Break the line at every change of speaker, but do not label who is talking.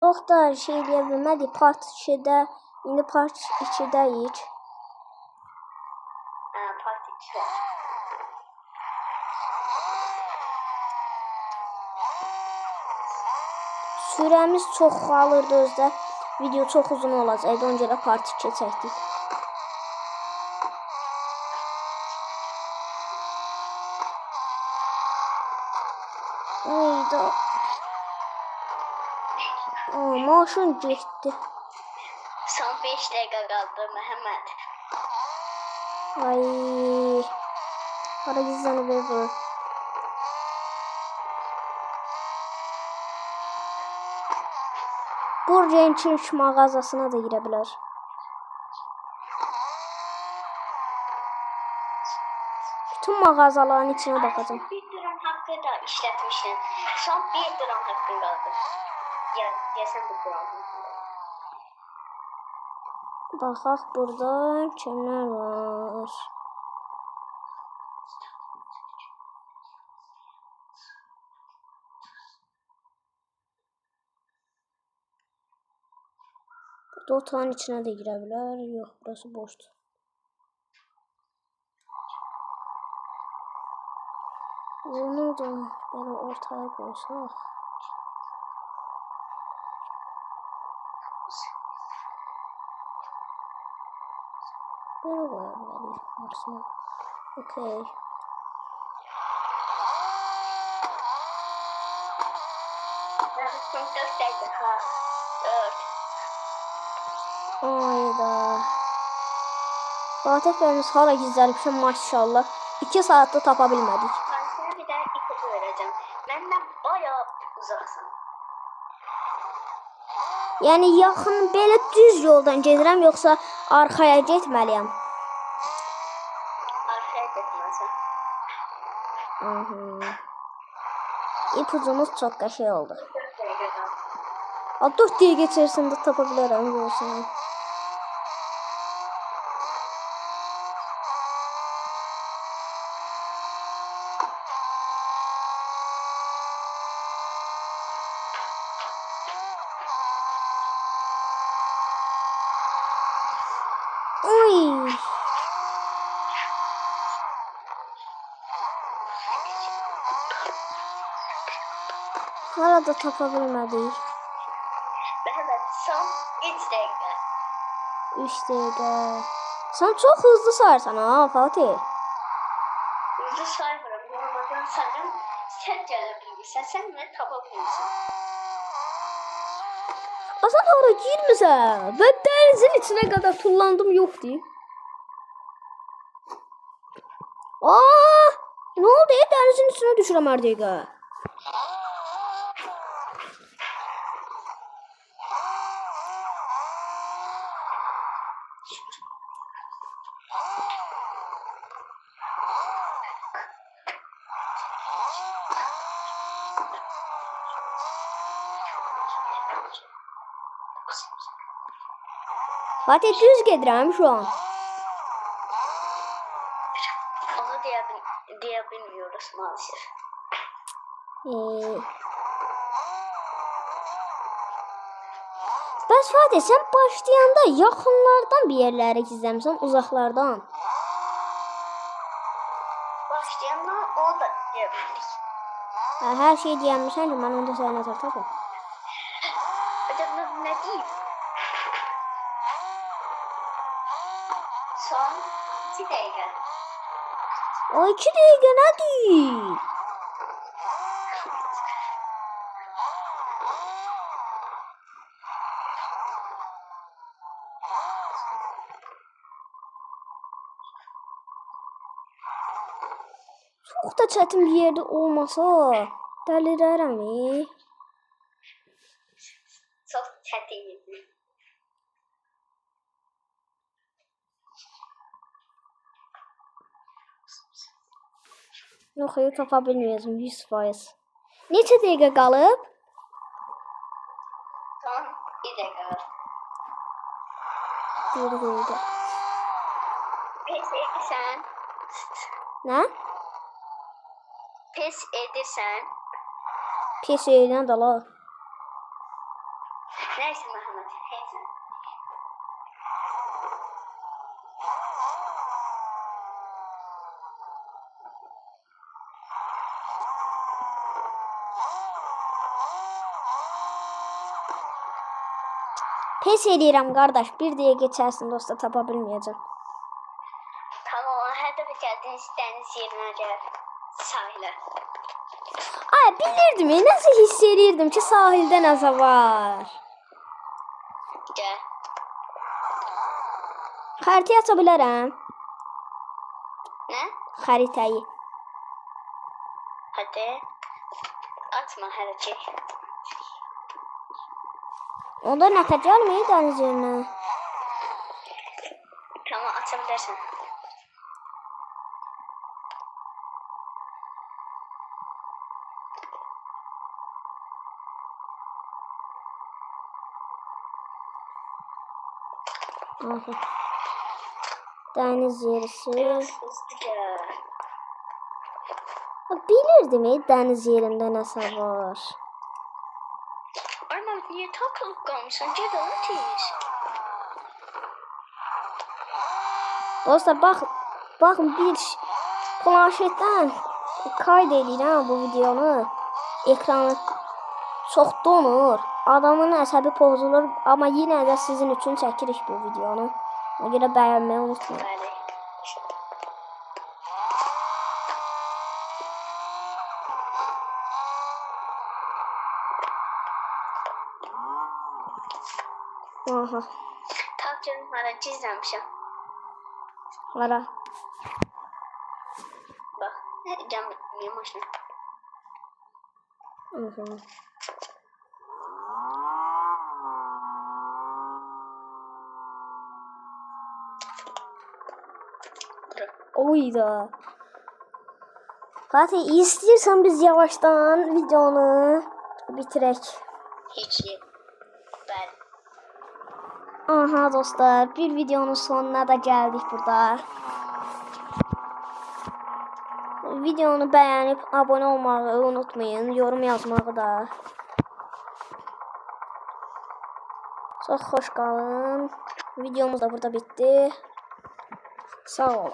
Çox da şey eləyə bilmədik. Part 2-də, indi part 2-dəyik.
Part 2.
Sürəmiz çox qalırdı özdə. Video çox uzun olacaqdı. Ona görə part 2 çəkdik. Ayda. Maşın getdi.
Son 5 dəqiqə qaldı Məhəmməd.
Ay. Para gizlənib bu. Bu rençin mağazasına da girə bilər. Bütün mağazaların içine bakacağım.
1 dram hakkı da işletmişsin. Son 1 dram hakkın kaldı. Ya sen bu dram
Baxaq burada kimlər var. Burada otağın içine de girə bilər. Yox, burası boşdur. Bunu da böyle ortaya koysak. Böyle koyabiliriz. Okey. Ayda. Fatih Bey'imiz hala gizlenmişim maşallah. 2 saatte tapa bilmədik.
Ben sana bir daha ipucu vereceğim. Benden bayağı uzaksan.
Yəni yaxın belə düz yoldan gedirəm yoxsa arxaya getməliyəm?
Arxaya getməlisən.
İpucumuz çox qəşəng oldu.
4 dəqiqə qaldı.
4 dəqiqə içərisində tapa bilərəm görsən. Oy. Hala da tapa bilmədik.
Məhəmməd, son 3 dəqiqə.
3 dəqiqə. Sən çox hızlı sayırsan ha Fatih.
Hızlı saymıram. Yormadan sayıram. Sən gələ bilmirsən. Sən məni tapa bilmirsən.
Sən hara girmirsən? Və dənizin içine kadar tullandım yok diye. Ne oldu ya? Denizin içine düşürəm hər dəqiqə. Fatih düz gedirəm şu an.
Onu deyə bilmiyoruz maalesef.
Bəs Fatih sen başlayanda yaxınlardan bir yerlərə gizləmsən, uzaqlardan.
Başlayanda onu da deyə bilirik.
Hər şey deyəmirsən ki, mən onda sənə nəzər tapım.
Acaba nə deyim? Son 2 dəqiqə.
O 2 dəqiqə nədir? Çox da çətin bir yerdə olmasa dəlirərəm.
Çox çətin idi.
Yox, tapa bilməyəcəm 100%. Neçə dəqiqə qalıb?
Son 1 dəqiqə var.
1 dəqiqə.
Pes edirsən.
Nə?
Pes edirsən.
Pes edirəm də la.
Neyse Mehmet. Neyse.
Pes edirəm qardaş. Bir deyə geçərsin dosta tapa bilməyəcəm.
Tamam, her defa geldiniz deniz yerine gel. Sahile.
Ay bilirdim. Nasıl hiss edirdim ki sahildə nəsə var.
Gel.
Xəritəyi aça bilərəm.
Ne?
Xəritəyi.
Hadi. Atma her şey.
Onda nətə gəlməyir dəniz yerinə.
Tamam, atabilirsin.
Aha. Dəniz yerisi.
Biraz hızlıca.
Bilirdim dəniz yerində nəsə var.
Arnavut niye takılıp kalmışsın? Gel anlatayım.
Dostlar baxın bir planşetdən kayd edirəm bu videonu. Ekranı çox donur. Adamın əsəbi pozulur. Amma yenə də sizin üçün çəkirik bu videonu. Ona görə bəyənməyi unutmayın.
Bəli.
Aha.
Tavcının bana çizmemişim.
Hara.
Bak. Cam yumuş.
Aha. Oyda. Fatih istiyorsan biz yavaştan videonu bitirek.
Hiç iyi. Ben.
Aha dostlar bir videonun sonuna da geldik burada. Videonu beğenip abone olmayı unutmayın. Yorum yazmağı da. Çok hoş kalın. Videomuz da burada bitti. Sağ olun.